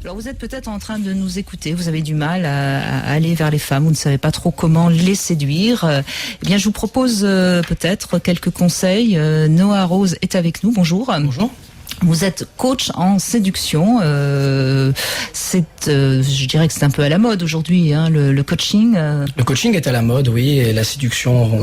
Alors vous êtes peut-être en train de nous écouter, vous avez du mal à aller vers les femmes, vous ne savez pas trop comment les séduire. Eh bien je vous propose peut-être quelques conseils. Noah Rose est avec nous, bonjour. Bonjour. Vous êtes coach en séduction. Je dirais que c'est un peu à la mode aujourd'hui, hein, le coaching. Le coaching est à la mode, oui, et la séduction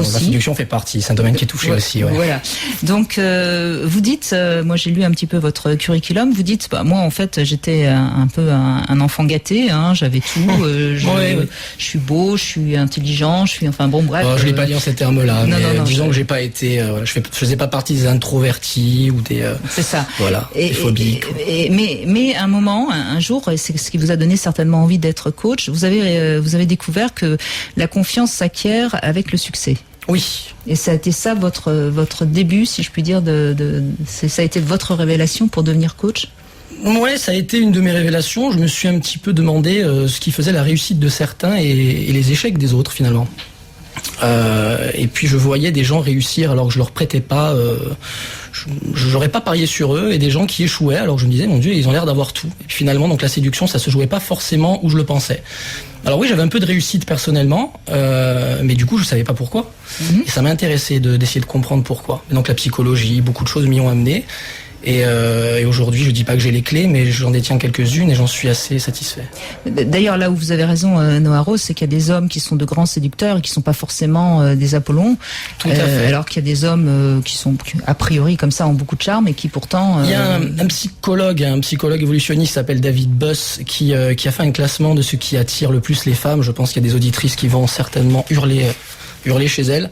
fait partie. C'est un domaine qui est touché aussi. Ouais. Voilà. Donc, vous dites, moi j'ai lu un petit peu votre curriculum. Vous dites, moi en fait, j'étais un peu un enfant gâté. Hein, j'avais tout. Je suis beau, je suis intelligent, bref. Je l'ai pas dit en ces termes-là. Non, disons que j'ai pas été. Je faisais pas partie des introvertis ou des. C'est ça. Voilà, phobiques. Mais à un moment, un jour, c'est ce qui vous a donné certainement envie d'être coach, vous avez découvert que la confiance s'acquiert avec le succès. Oui. Et ça a été ça votre début, si je puis dire, ça a été votre révélation pour devenir coach? Ouais, ça a été une de mes révélations. Je me suis un petit peu demandé ce qui faisait la réussite de certains et les échecs des autres, finalement. Et puis je voyais des gens réussir alors que je leur prêtais pas, j'aurais pas parié sur eux, et des gens qui échouaient alors que je me disais mon Dieu, ils ont l'air d'avoir tout. Et puis finalement, donc la séduction, ça se jouait pas forcément où je le pensais. Alors oui, j'avais un peu de réussite personnellement, mais du coup je savais pas pourquoi. Et ça m'intéressait d'essayer de comprendre pourquoi. Et donc la psychologie, beaucoup de choses m'y ont amené. Et aujourd'hui, je dis pas que j'ai les clés, mais j'en détiens quelques-unes et j'en suis assez satisfait. D'ailleurs, là où vous avez raison, Noah Rose, c'est qu'il y a des hommes qui sont de grands séducteurs et qui sont pas forcément des Apollons. Tout à fait. Alors qu'il y a des hommes qui sont a priori comme ça ont beaucoup de charme et qui pourtant. Il y a un psychologue évolutionniste qui s'appelle David Buss qui a fait un classement de ce qui attire le plus les femmes. Je pense qu'il y a des auditrices qui vont certainement hurler chez elles.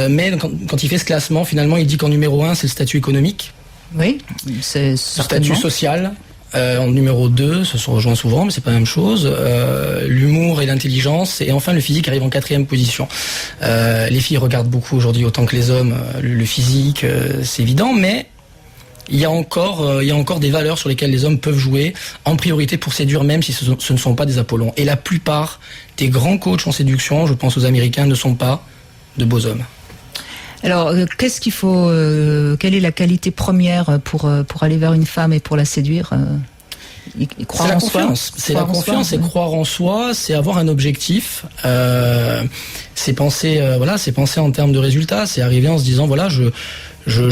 Mais quand il fait ce classement, finalement, il dit qu'en numéro 1, c'est le statut économique. Oui, c'est le statut social. En numéro 2, ce se rejoint souvent, mais c'est pas la même chose. L'humour et l'intelligence, et enfin le physique arrive en 4e position. Les filles regardent beaucoup aujourd'hui autant que les hommes le physique, c'est évident, mais il y a encore des valeurs sur lesquelles les hommes peuvent jouer en priorité pour séduire, même si ce ne sont pas des Apollons. Et la plupart des grands coachs en séduction, je pense aux Américains, ne sont pas de beaux hommes. Alors, qu'est-ce qu'il faut quelle est la qualité première pour aller vers une femme et pour la séduire? Croire en soi. C'est la confiance, c'est croire en soi, c'est avoir un objectif, c'est penser en termes de résultats, c'est arriver en se disant voilà, je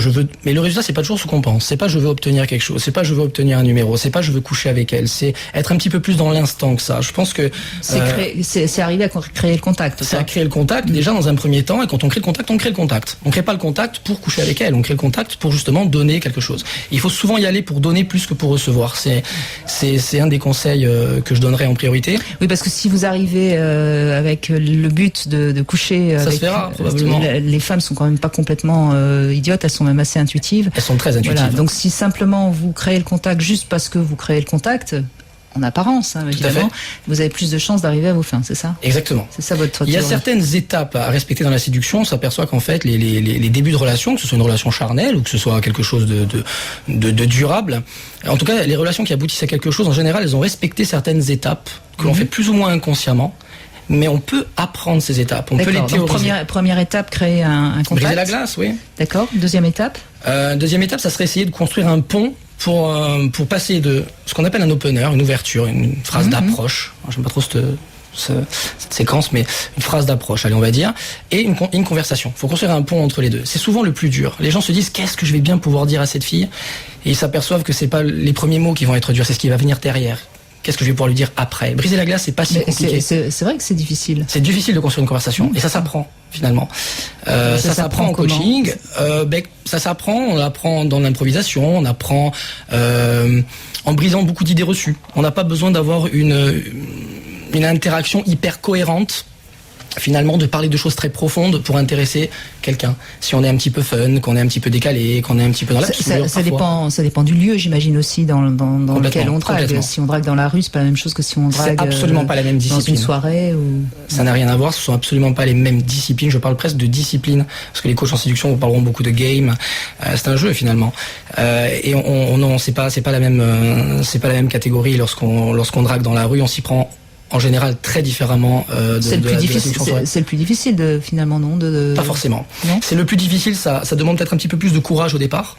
veux, mais le résultat c'est pas toujours ce qu'on pense. C'est pas je veux obtenir quelque chose, c'est pas je veux obtenir un numéro, c'est pas je veux coucher avec elle, c'est être un petit peu plus dans l'instant que ça. Je pense que c'est arriver à créer le contact. C'est à créer le contact déjà dans un premier temps, et quand on crée le contact, on crée le contact. On crée pas le contact pour coucher avec elle, on crée le contact pour justement donner quelque chose. Il faut souvent y aller pour donner plus que pour recevoir. C'est un des conseils que je donnerais en priorité. Oui, parce que si vous arrivez avec le but de coucher, ça se fera probablement. Les femmes sont quand même pas complètement idiotes. Elles sont même assez intuitives. Elles sont très intuitives. Voilà. Donc si simplement vous créez le contact juste parce que vous créez le contact, en apparence, hein, évidemment, vous avez plus de chances d'arriver à vos fins, c'est ça? Exactement. C'est ça votre théorie. Il y a certaines étapes à respecter dans la séduction. On s'aperçoit qu'en fait, les débuts de relation, que ce soit une relation charnelle ou que ce soit quelque chose de durable, en tout cas, les relations qui aboutissent à quelque chose, en général, elles ont respecté certaines étapes que l'on fait plus ou moins inconsciemment. Mais on peut apprendre ces étapes, on peut les théoriser. Donc première étape, créer un contact. Briser la glace, oui. D'accord. Deuxième étape. Deuxième étape, ça serait essayer de construire un pont pour passer de ce qu'on appelle un opener, une ouverture, une phrase d'approche. J'aime pas trop cette séquence, mais une phrase d'approche, allez, on va dire, et une conversation. Il faut construire un pont entre les deux. C'est souvent le plus dur. Les gens se disent qu'est-ce que je vais bien pouvoir dire à cette fille, et ils s'aperçoivent que c'est pas les premiers mots qui vont être durs, c'est ce qui va venir derrière. Qu'est-ce que je vais pouvoir lui dire après? Briser la glace, c'est pas si compliqué. C'est vrai que c'est difficile. C'est difficile de construire une conversation, et ça s'apprend finalement. Ça s'apprend en coaching. Ça s'apprend, on l'apprend dans l'improvisation, on apprend en brisant beaucoup d'idées reçues. On n'a pas besoin d'avoir une interaction hyper cohérente. Finalement, de parler de choses très profondes pour intéresser quelqu'un. Si on est un petit peu fun, qu'on est un petit peu décalé, qu'on est un petit peu dans l'absurde. Ça dépend du lieu, j'imagine aussi, dans lequel on drague. Si on drague dans la rue, c'est pas la même chose que si on drague. C'est absolument pas la même discipline. Dans une soirée ou. Ça n'a rien à voir. Ce sont absolument pas les mêmes disciplines. Je parle presque de discipline, parce que les coachs en séduction vous parleront beaucoup de game. C'est un jeu finalement. Et c'est pas la même catégorie lorsqu'on drague dans la rue. On s'y prend en général très différemment c'est le plus difficile finalement, non? Pas forcément. Non, c'est le plus difficile, ça demande peut-être un petit peu plus de courage au départ.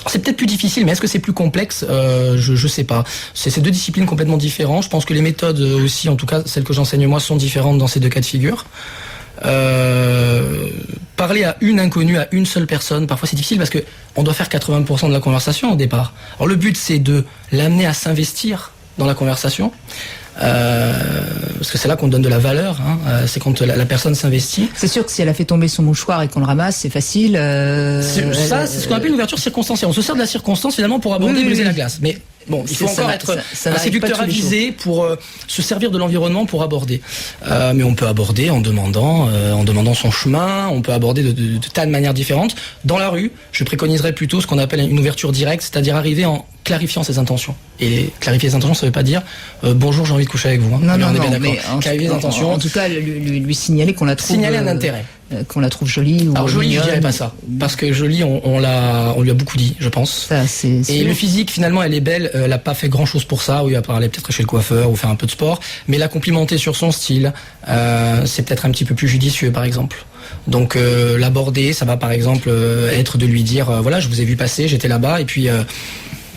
C'est peut-être plus difficile, mais est-ce que c'est plus complexe? Je sais pas. C'est deux disciplines complètement différentes. Je pense que les méthodes aussi, en tout cas celles que j'enseigne moi, sont différentes dans ces deux cas de figure. Parler à une inconnue, à une seule personne, parfois c'est difficile parce que on doit faire 80% de la conversation au départ. Alors le but c'est de l'amener à s'investir dans la conversation. Parce que c'est là qu'on donne de la valeur, hein. C'est quand la personne s'investit. C'est sûr que si elle a fait tomber son mouchoir et qu'on le ramasse, c'est facile. C'est ce qu'on appelle une ouverture circonstancielle. On se sert de la circonstance finalement pour aborder, briser la glace. Mais bon, il faut encore être un séducteur avisé pour se servir de l'environnement pour aborder. Mais on peut aborder en demandant son chemin. On peut aborder de tas de manières différentes. Dans la rue, je préconiserais plutôt ce qu'on appelle une ouverture directe, c'est-à-dire arriver en clarifiant ses intentions. Et clarifier ses intentions, ça veut pas dire bonjour, j'ai envie de coucher avec vous. Non, on est bien d'accord. Clarifier ses intentions. En tout cas, lui signaler qu'on la trouve. Signaler un intérêt. Qu'on la trouve jolie ou. Alors jolie, je dirais pas ça, parce que jolie, on lui a beaucoup dit, je pense. Ça, c'est sûr. Et le physique, finalement, elle est belle. Elle a pas fait grand chose pour ça. Oui, à part aller peut-être chez le coiffeur ou faire un peu de sport, mais la complimenter sur son style, c'est peut-être un petit peu plus judicieux, par exemple. Donc l'aborder, ça va par exemple être de lui dire voilà, je vous ai vu passer, j'étais là-bas et puis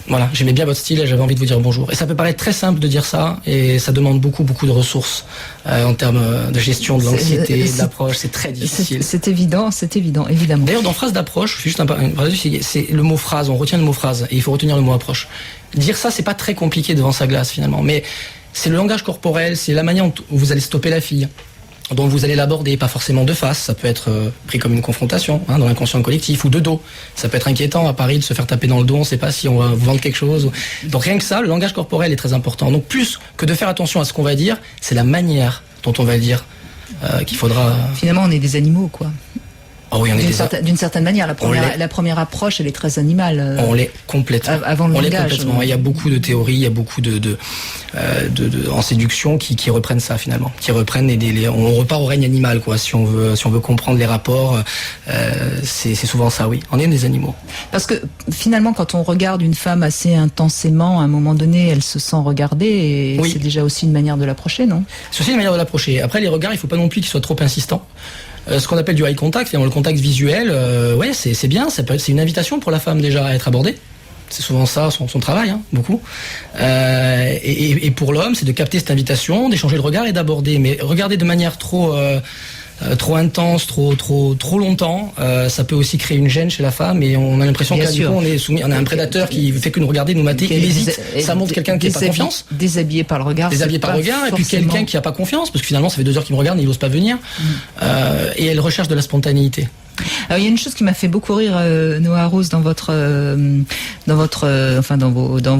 voilà, j'aimais bien votre style et j'avais envie de vous dire bonjour. Et ça peut paraître très simple de dire ça et ça demande beaucoup de ressources en termes de gestion de l'anxiété, d'approche, c'est très difficile. C'est évident, évidemment. D'ailleurs, dans phrase d'approche, juste c'est le mot phrase, on retient le mot phrase et il faut retenir le mot approche. Dire ça, c'est pas très compliqué devant sa glace finalement, mais c'est le langage corporel, c'est la manière dont vous allez stopper la fille, dont vous allez l'aborder, pas forcément de face, ça peut être pris comme une confrontation dans l'inconscient collectif, ou de dos. Ça peut être inquiétant à Paris de se faire taper dans le dos, on ne sait pas si on va vous vendre quelque chose. Donc rien que ça, le langage corporel est très important. Donc plus que de faire attention à ce qu'on va dire, c'est la manière dont on va le dire qu'il faudra... Finalement, on est des animaux, quoi. Oh oui, d'une certaine manière, la première approche, elle est très animale. On l'est complètement. Avant le langage. On l'est complètement. Il y a beaucoup de théories, il y a beaucoup en séduction qui reprennent ça finalement, qui reprennent on repart au règne animal, quoi. Si on veut comprendre les rapports, c'est souvent ça, oui. On est des animaux. Parce que finalement, quand on regarde une femme assez intensément, à un moment donné, elle se sent regardée et oui. C'est déjà aussi une manière de l'approcher, non? C'est aussi une manière de l'approcher. Après, les regards, il faut pas non plus qu'ils soient trop insistants. Ce qu'on appelle du eye contact, finalement le contact visuel, ouais, c'est bien, c'est une invitation pour la femme déjà à être abordée. C'est souvent ça son travail, beaucoup. Et pour l'homme, c'est de capter cette invitation, d'échanger le regard et d'aborder. Mais regarder de manière trop intense, trop longtemps, ça peut aussi créer une gêne chez la femme et on a l'impression on a un prédateur qui fait que nous regarder, nous mater, il hésite. Ça montre quelqu'un qui n'a pas confiance. Déshabillé par le regard. Et puis quelqu'un qui n'a pas confiance, parce que finalement ça fait 2 heures qu'il me regarde et il n'ose pas venir. Et elle recherche de la spontanéité. Alors, il y a une chose qui m'a fait beaucoup rire, Noah Rose, dans vos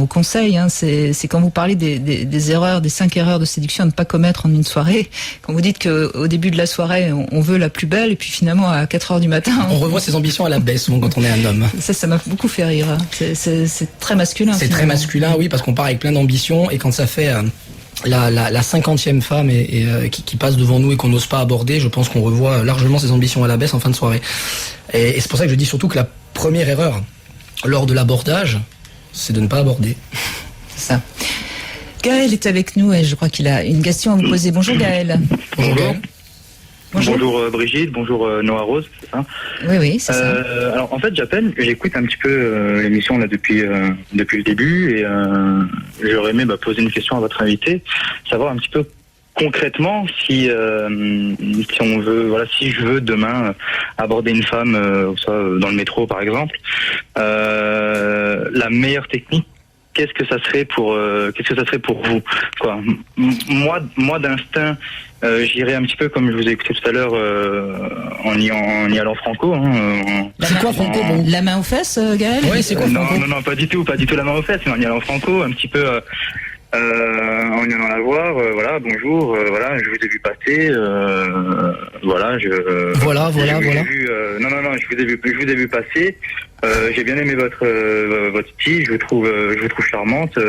conseils, c'est quand vous parlez des erreurs, des 5 erreurs de séduction à ne pas commettre en une soirée. Quand vous dites qu'au début de la soirée, on veut la plus belle, et puis finalement, à 4 heures du matin, on revoit ses ambitions à la baisse, souvent, quand on est un homme. Ça m'a beaucoup fait rire. C'est très masculin. C'est très masculin, oui, parce qu'on part avec plein d'ambitions, et quand ça fait la 50e femme qui passe devant nous et qu'on n'ose pas aborder, je pense qu'on revoit largement ses ambitions à la baisse en fin de soirée. Et c'est pour ça que je dis surtout que la première erreur lors de l'abordage, c'est de ne pas aborder. C'est ça. Gaël est avec nous et je crois qu'il a une question à vous poser. Bonjour Gaël. Bonjour Gaël. Bonjour Brigitte, bonjour Noah Rose, c'est ça? Oui, c'est ça. Alors en fait j'appelle, j'écoute un petit peu l'émission là depuis le début et j'aurais aimé poser une question à votre invité, savoir un petit peu concrètement si on veut, si je veux demain aborder une femme, soit dans le métro par exemple, la meilleure technique. Qu'est-ce que ça serait pour vous, quoi? Moi d'instinct, j'irais un petit peu comme je vous ai écouté tout à l'heure en y allant franco. C'est quoi franco bon? La main aux fesses, Gaël? Oui, c'est quoi franco? Non, pas du tout la main aux fesses, mais en y allant franco, un petit peu en y allant la voir. Voilà, bonjour, je vous ai vu passer. Voilà. Vu, je vous ai vu passer. J'ai bien aimé votre style, je vous trouve charmante.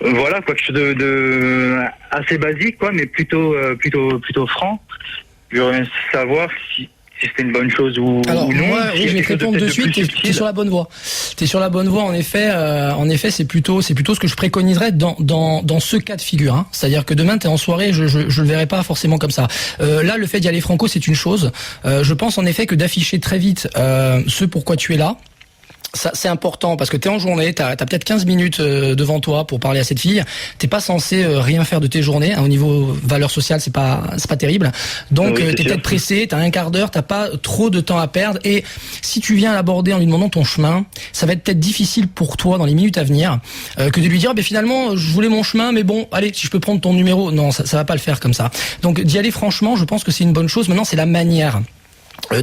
Voilà, quelque chose de assez basique, quoi, mais plutôt franc. J'aimerais savoir si c'était une bonne chose ou non. Oui, je vais te répondre de suite. T'es sur la bonne voie. T'es sur la bonne voie. En effet, c'est plutôt ce que je préconiserais dans ce cas de figure. C'est-à-dire que demain t'es en soirée, je le verrai pas forcément comme ça. Là, le fait d'y aller franco, c'est une chose. Je pense en effet que d'afficher très vite ce pourquoi tu es là. Ça, c'est important parce que t'es en journée, t'as peut-être 15 minutes devant toi pour parler à cette fille. T'es pas censé rien faire de tes journées. Au niveau valeur sociale, c'est pas terrible. Donc oui, t'es peut-être pressé, t'as un quart d'heure, t'as pas trop de temps à perdre. Et si tu viens l'aborder en lui demandant ton chemin, ça va être peut-être difficile pour toi dans les minutes à venir que de lui dire finalement je voulais mon chemin, mais bon allez, si je peux prendre ton numéro. Non, ça va pas le faire comme ça. Donc d'y aller franchement, je pense que c'est une bonne chose. Maintenant, c'est la manière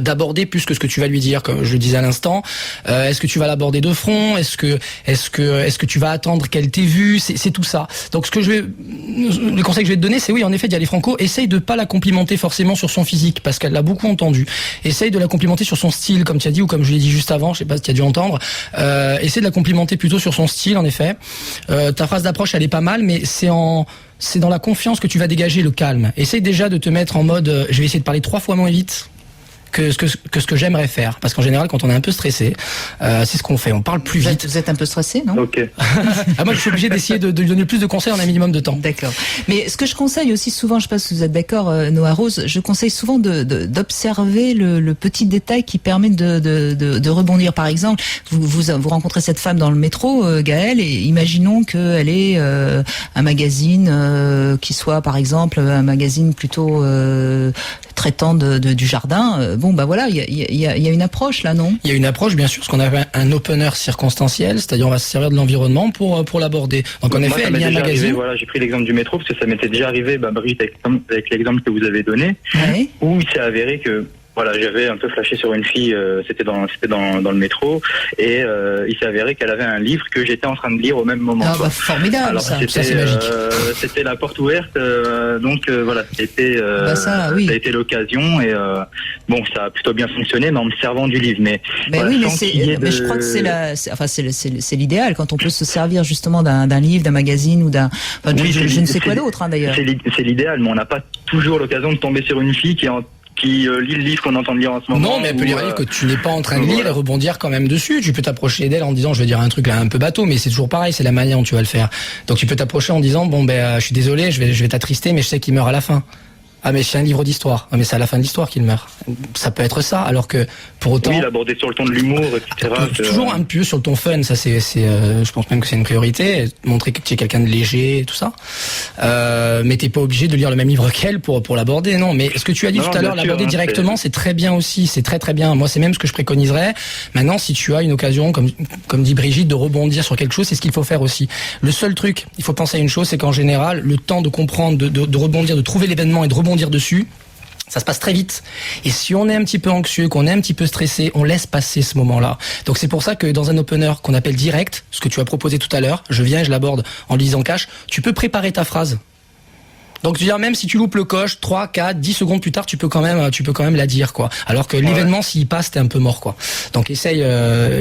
d'aborder plus que ce que tu vas lui dire, comme je le disais à l'instant. Est-ce que tu vas l'aborder de front? Est-ce que tu vas attendre qu'elle t'ait vu? C'est tout ça. Donc le conseil que je vais te donner, c'est oui, en effet, d'y aller franco. Essaye de pas la complimenter forcément sur son physique, parce qu'elle l'a beaucoup entendu. Essaye de la complimenter sur son style, comme tu as dit, ou comme je l'ai dit juste avant, je sais pas si tu as dû entendre. Essaye de la complimenter plutôt sur son style, en effet. Ta phrase d'approche, elle est pas mal, mais c'est dans la confiance que tu vas dégager le calme. Essaye déjà de te mettre en mode, je vais essayer de parler 3 fois moins vite que ce que j'aimerais faire, parce qu'en général quand on est un peu stressé, c'est ce qu'on fait, on parle plus vite. Vous êtes un peu stressé, non? Ok. Moi je suis obligé d'essayer de lui donner plus de conseils en un minimum de temps. D'accord. Mais ce que je conseille aussi souvent, je sais pas si vous êtes d'accord, Noah Rose, je conseille souvent d'observer le petit détail qui permet de rebondir. Par exemple, vous rencontrez cette femme dans le métro, Gaëlle, et imaginons qu'elle ait un magazine qui soit par exemple un magazine plutôt traitant du jardin. Bon, bah voilà, il y a une approche là, non? Il y a une approche, bien sûr, ce qu'on appelle un opener circonstanciel, c'est-à-dire on va se servir de l'environnement pour l'aborder. Donc en effet, il y a un magazine. Arrivé, voilà, j'ai pris l'exemple du métro parce que ça m'était déjà arrivé, Brigitte, avec l'exemple que vous avez donné, ouais. Où il s'est avéré que voilà, j'avais un peu flashé sur une fille, c'était dans le métro, et il s'est avéré qu'elle avait un livre que j'étais en train de lire au même moment. Ah bah formidable. Alors ça c'est magique. C'était la porte ouverte, donc voilà, ça a été l'occasion, et bon, ça a plutôt bien fonctionné, mais en me servant du livre. Mais voilà, oui, mais je crois que c'est l'idéal quand on peut se servir justement d'un livre, d'un magazine ou je ne sais quoi d'autre, hein, d'ailleurs. C'est l'idéal, mais on n'a pas toujours l'occasion de tomber sur une fille qui lit le livre qu'on entend lire en ce moment. Non, mais elle peut lire un livre que tu n'es pas en train de lire et rebondir quand même dessus. Tu peux t'approcher d'elle en disant, je vais dire un truc là un peu bateau, mais c'est toujours pareil, c'est la manière dont tu vas le faire. Donc tu peux t'approcher en disant, je suis désolé, je vais t'attrister, mais je sais qu'il meurt à la fin. Ah mais c'est un livre d'histoire. Ah mais c'est à la fin de l'histoire qu'il meurt. Ça peut être ça, alors que pour autant. Oui, l'aborder sur le ton de l'humour, etc. Toujours un peu sur le ton fun, ça je pense même que c'est une priorité. Montrer que tu es quelqu'un de léger, tout ça. Mais t'es pas obligé de lire le même livre qu'elle pour l'aborder, non. Mais ce que tu as dit tout à l'heure, l'aborder directement, c'est très bien aussi, c'est très très bien. Moi, c'est même ce que je préconiserais. Maintenant, si tu as une occasion, comme dit Brigitte, de rebondir sur quelque chose, c'est ce qu'il faut faire aussi. Le seul truc, il faut penser à une chose, c'est qu'en général, le temps de comprendre, de rebondir, de trouver l'événement et de rebondir dessus, ça se passe très vite. Et si on est un petit peu anxieux, qu'on est un petit peu stressé, on laisse passer ce moment-là. Donc c'est pour ça que dans un opener qu'on appelle direct, ce que tu as proposé tout à l'heure, je viens et je l'aborde en lisant cash, tu peux préparer ta phrase. Donc tu veux dire, même si tu loupes le coche, 3, 4, 10 secondes plus tard, tu peux quand même la dire, quoi. Alors que l'événement, s'il passe, t'es un peu mort, quoi. Donc essaye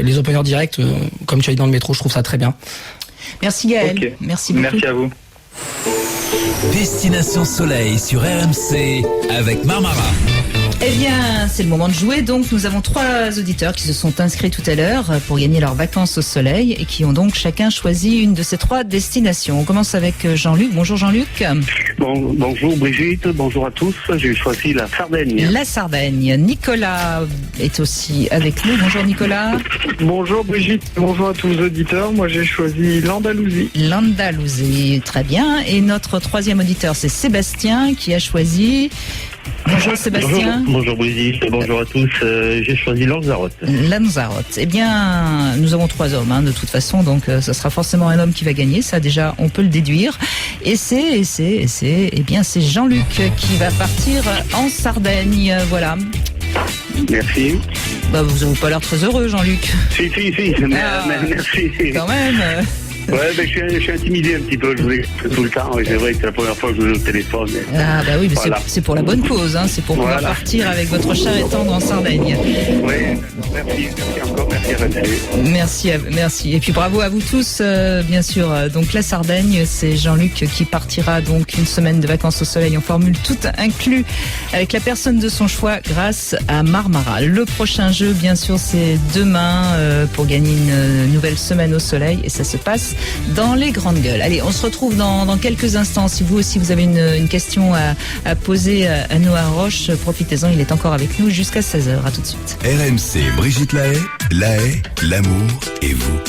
les openers directs, comme tu as dit dans le métro, je trouve ça très bien. Merci Gaëlle. Okay. Merci beaucoup. Merci à vous. Destination Soleil sur RMC avec Marmara. Eh bien, c'est le moment de jouer. Donc, nous avons 3 auditeurs qui se sont inscrits tout à l'heure pour gagner leurs vacances au soleil et qui ont donc chacun choisi une de ces 3 destinations. On commence avec Jean-Luc. Bonjour Jean-Luc. Bonjour Brigitte, bonjour à tous. J'ai choisi la Sardaigne. La Sardaigne. Nicolas est aussi avec nous. Bonjour Nicolas. Bonjour Brigitte, bonjour à tous les auditeurs. Moi, j'ai choisi l'Andalousie. L'Andalousie, très bien. Et notre 3e auditeur, c'est Sébastien qui a choisi... Bonjour Sébastien. Bonjour Brigitte, bonjour à tous. J'ai choisi Lanzarote. Lanzarote. Eh bien, nous avons 3 hommes, de toute façon, donc ça sera forcément un homme qui va gagner. Ça, déjà, on peut le déduire. Eh bien, c'est Jean-Luc qui va partir en Sardaigne. Voilà. Merci. Vous n'avez pas l'air très heureux, Jean-Luc. Si. Merci. Quand même. Ouais, je suis intimidé un petit peu, je vous écoute tout le temps, et c'est vrai que c'est la première fois que je vous ai au téléphone. Ah bah oui, mais voilà. C'est pour la bonne cause, c'est pour pouvoir partir avec votre cher et tendre en Sardaigne. Oui, merci encore, merci à Merci. Et puis bravo à vous tous, bien sûr. Donc la Sardaigne, c'est Jean-Luc qui partira donc une semaine de vacances au soleil en formule tout inclus avec la personne de son choix grâce à Marmara. Le prochain jeu, bien sûr, c'est demain pour gagner une nouvelle semaine au soleil et ça se passe dans les grandes gueules. Allez, on se retrouve dans quelques instants. Si vous aussi vous avez une question à poser à Noah Roche, profitez-en, il est encore avec nous jusqu'à 16h. À tout de suite. RMC, Brigitte Lahaye, l'amour et vous.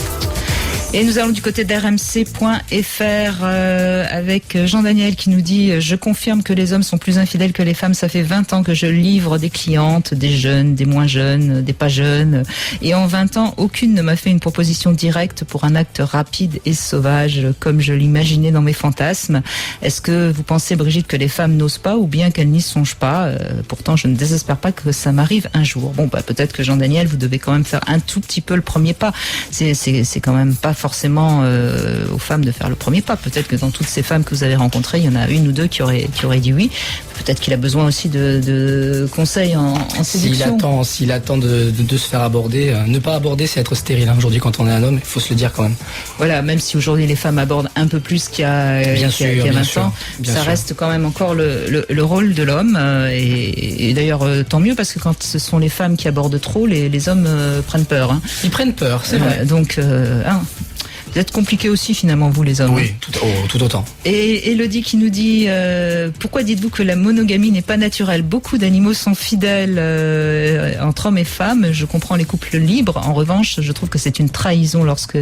Et nous allons du côté d'RMC.fr avec Jean-Daniel qui nous dit « Je confirme que les hommes sont plus infidèles que les femmes. Ça fait 20 ans que je livre des clientes, des jeunes, des moins jeunes, des pas jeunes. Et en 20 ans, aucune ne m'a fait une proposition directe pour un acte rapide et sauvage comme je l'imaginais dans mes fantasmes. Est-ce que vous pensez, Brigitte, que les femmes n'osent pas ou bien qu'elles n'y songent pas ? Pourtant, je ne désespère pas que ça m'arrive un jour. » Bon, peut-être que Jean-Daniel, vous devez quand même faire un tout petit peu le premier pas. C'est quand même pas forcément aux femmes de faire le premier pas. Peut-être que dans toutes ces femmes que vous avez rencontrées, il y en a une ou deux qui auraient dit oui. Peut-être qu'il a besoin aussi de conseils en séduction. S'il attend de se faire aborder, ne pas aborder, c'est être stérile. Aujourd'hui, quand on est un homme, il faut se le dire quand même. Voilà, même si aujourd'hui les femmes abordent un peu plus qu'il y a 20 ans, ça reste quand même encore le rôle de l'homme. Et d'ailleurs, tant mieux, parce que quand ce sont les femmes qui abordent trop, les hommes prennent peur. Hein. Ils prennent peur, c'est vrai. Donc, vous êtes compliqués aussi finalement, vous les hommes. Oui, tout autant. Et Elodie qui nous dit pourquoi dites-vous que la monogamie n'est pas naturelle ? Beaucoup d'animaux sont fidèles entre hommes et femmes. Je comprends les couples libres. En revanche, je trouve que c'est une trahison lorsque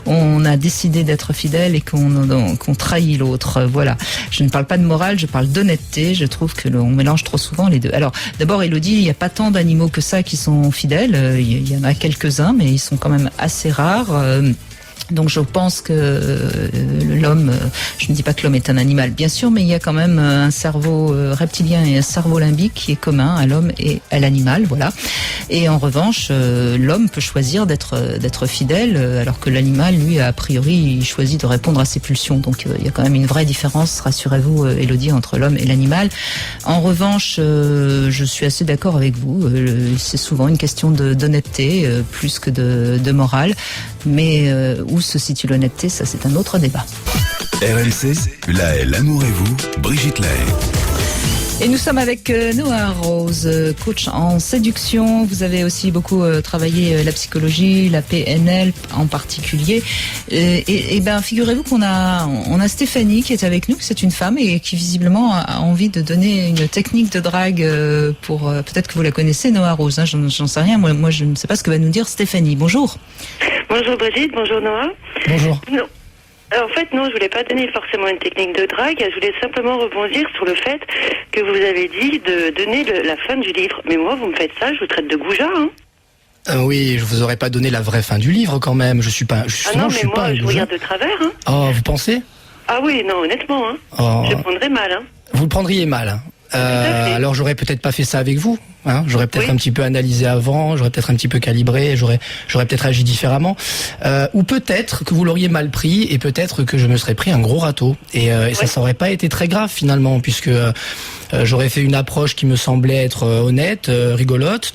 on a décidé d'être fidèle et qu'on trahit l'autre. Voilà. Je ne parle pas de morale, je parle d'honnêteté. Je trouve que on mélange trop souvent les deux. Alors, d'abord, Elodie, il n'y a pas tant d'animaux que ça qui sont fidèles. Il y en a quelques-uns, mais ils sont quand même assez rares. Donc je pense que l'homme, je ne dis pas que l'homme est un animal, bien sûr, mais il y a quand même un cerveau reptilien et un cerveau limbique qui est commun à l'homme et à l'animal, voilà. Et en revanche, l'homme peut choisir d'être fidèle, alors que l'animal, lui, a priori, il choisit de répondre à ses pulsions. Donc il y a quand même une vraie différence, rassurez-vous, Elodie, entre l'homme et l'animal. En revanche, je suis assez d'accord avec vous. C'est souvent une question d'honnêteté plus que de morale, mais où se situe l'honnêteté, ça c'est un autre débat. RMC, l'amour et vous, Brigitte Lahaye. Et nous sommes avec Noah Rose, coach en séduction. Vous avez aussi beaucoup travaillé la psychologie, la PNL en particulier. Et ben, figurez-vous qu'on a Stéphanie qui est avec nous, c'est une femme et qui visiblement a envie de donner une technique de drague pour peut-être que vous la connaissez, Noah Rose. Hein, j'en sais rien. Moi, je ne sais pas ce que va nous dire Stéphanie. Bonjour. Bonjour Brigitte, bonjour Noah. Bonjour. Non. En fait, non, je voulais pas donner forcément une technique de drague. Je voulais simplement rebondir sur le fait que vous avez dit de donner la fin du livre. Mais moi, vous me faites ça, je vous traite de goujat, hein. Oui, je vous aurais pas donné la vraie fin du livre quand même. Je suis pas. Non, mais moi, je vous regarde de travers, hein. Oh, vous pensez ? Ah oui, non, honnêtement, hein. Oh. Je prendrais mal, hein. Vous le prendriez mal. Hein. Alors j'aurais peut-être pas fait ça avec vous. Hein, j'aurais peut-être un petit peu analysé avant, j'aurais peut-être un petit peu calibré, j'aurais peut-être agi différemment, ou peut-être que vous l'auriez mal pris et peut-être que je me serais pris un gros râteau et ça aurait pas été très grave finalement puisque j'aurais fait une approche qui me semblait être honnête, rigolote.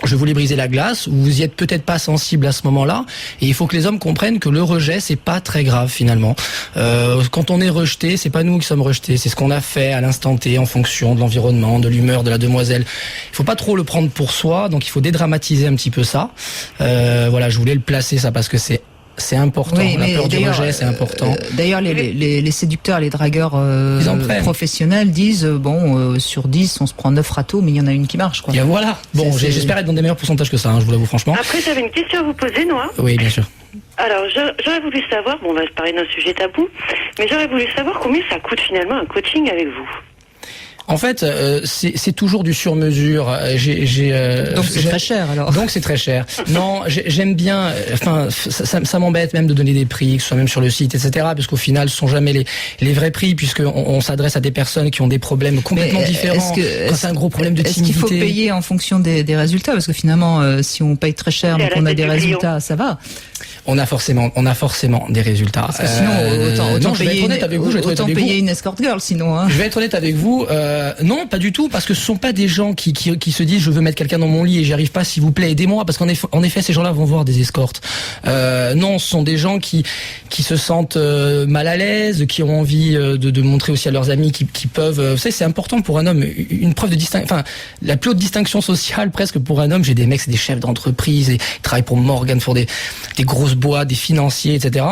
Je voulais briser la glace, vous y êtes peut-être pas sensible à ce moment-là, et il faut que les hommes comprennent que le rejet, c'est pas très grave finalement. Quand on est rejeté, c'est pas nous qui sommes rejetés, c'est ce qu'on a fait à l'instant T en fonction de l'environnement, de l'humeur de la demoiselle. Il faut pas trop le prendre pour soi, donc il faut dédramatiser un petit peu ça. Voilà, je voulais le placer ça parce que c'est important, oui, la peur du rejet, c'est important. D'ailleurs, les séducteurs, les dragueurs professionnels disent, sur 10, on se prend 9 râteaux, mais il y en a une qui marche, quoi. Et voilà. Bon, j'espère être dans des meilleurs pourcentages que ça, hein, je vous l'avoue franchement. Après, j'avais une question à vous poser, Noah. Oui, bien sûr. Alors, j'aurais voulu savoir, on va parler d'un sujet tabou, mais j'aurais voulu savoir combien ça coûte finalement un coaching avec vous. En fait, c'est toujours du sur-mesure. Donc c'est très cher alors. Donc c'est très cher. Non, j'aime bien. Enfin, ça m'embête même de donner des prix, que ce soit même sur le site, etc. Parce qu'au final, ce sont jamais les vrais prix, puisqu'on s'adresse à des personnes qui ont des problèmes complètement différents. Quand c'est un gros problème de timidité. Est-ce qu'il faut payer en fonction des résultats ? Parce que finalement, si on paye très cher, donc on a des résultats, ça va. On a forcément des résultats. Parce que sinon, autant payer une escort girl, sinon. Hein. Je vais être honnête avec vous. Non, pas du tout, parce que ce sont pas des gens qui se disent je veux mettre quelqu'un dans mon lit et j'y arrive pas, s'il vous plaît, aidez-moi, parce qu'en effet, ces gens-là vont voir des escortes. Non, ce sont des gens qui se sentent mal à l'aise, qui ont envie de montrer aussi à leurs amis qui peuvent. Vous savez, c'est important pour un homme, une preuve de distinction. Enfin, la plus haute distinction sociale presque pour un homme. J'ai des mecs, c'est des chefs d'entreprise et ils travaillent pour Morgan, pour des grosses boîtes, des financiers, etc.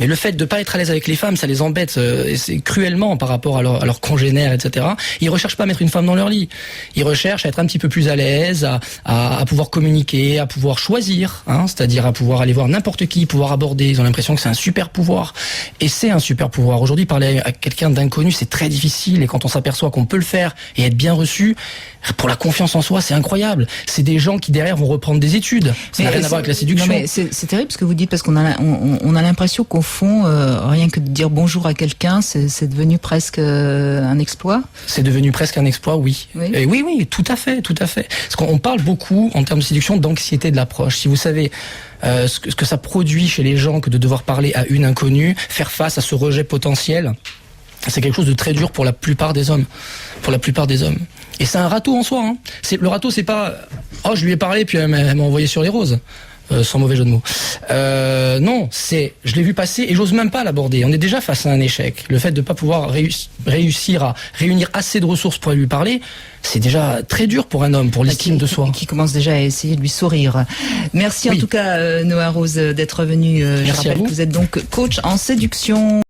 Mais le fait de pas être à l'aise avec les femmes, ça les embête c'est cruellement par rapport à leurs congénères, etc. Ils recherchent pas à mettre une femme dans leur lit. Ils recherchent à être un petit peu plus à l'aise, à pouvoir communiquer, à pouvoir choisir, c'est-à-dire à pouvoir aller voir n'importe qui, pouvoir aborder. Ils ont l'impression que c'est un super pouvoir. Et c'est un super pouvoir. Aujourd'hui, parler à quelqu'un d'inconnu, c'est très difficile. Et quand on s'aperçoit qu'on peut le faire et être bien reçu, pour la confiance en soi, c'est incroyable. C'est des gens qui derrière vont reprendre des études. Ça n'a rien à voir avec la séduction. Non, mais c'est terrible ce que vous dites, parce qu'on a l'impression qu'au fond, rien que de dire bonjour à quelqu'un, c'est devenu presque un exploit. C'est devenu presque un exploit, oui. Et oui, tout à fait. Parce qu'on parle beaucoup en termes de séduction d'anxiété de l'approche. Si vous savez ce que ça produit chez les gens que de devoir parler à une inconnue, faire face à ce rejet potentiel, c'est quelque chose de très dur pour la plupart des hommes. Et c'est un râteau en soi. Le râteau, c'est pas « je lui ai parlé, puis elle m'a envoyé sur les roses ». Sans mauvais jeu de mots. Non, je l'ai vu passer et j'ose même pas l'aborder. On est déjà face à un échec. Le fait de pas pouvoir réussir à réunir assez de ressources pour lui parler, c'est déjà très dur pour un homme, pour l'estime de soi. Qui commence déjà à essayer de lui sourire. Merci en tout cas, Noah Rose, d'être venu. Je rappelle que vous êtes donc coach en séduction.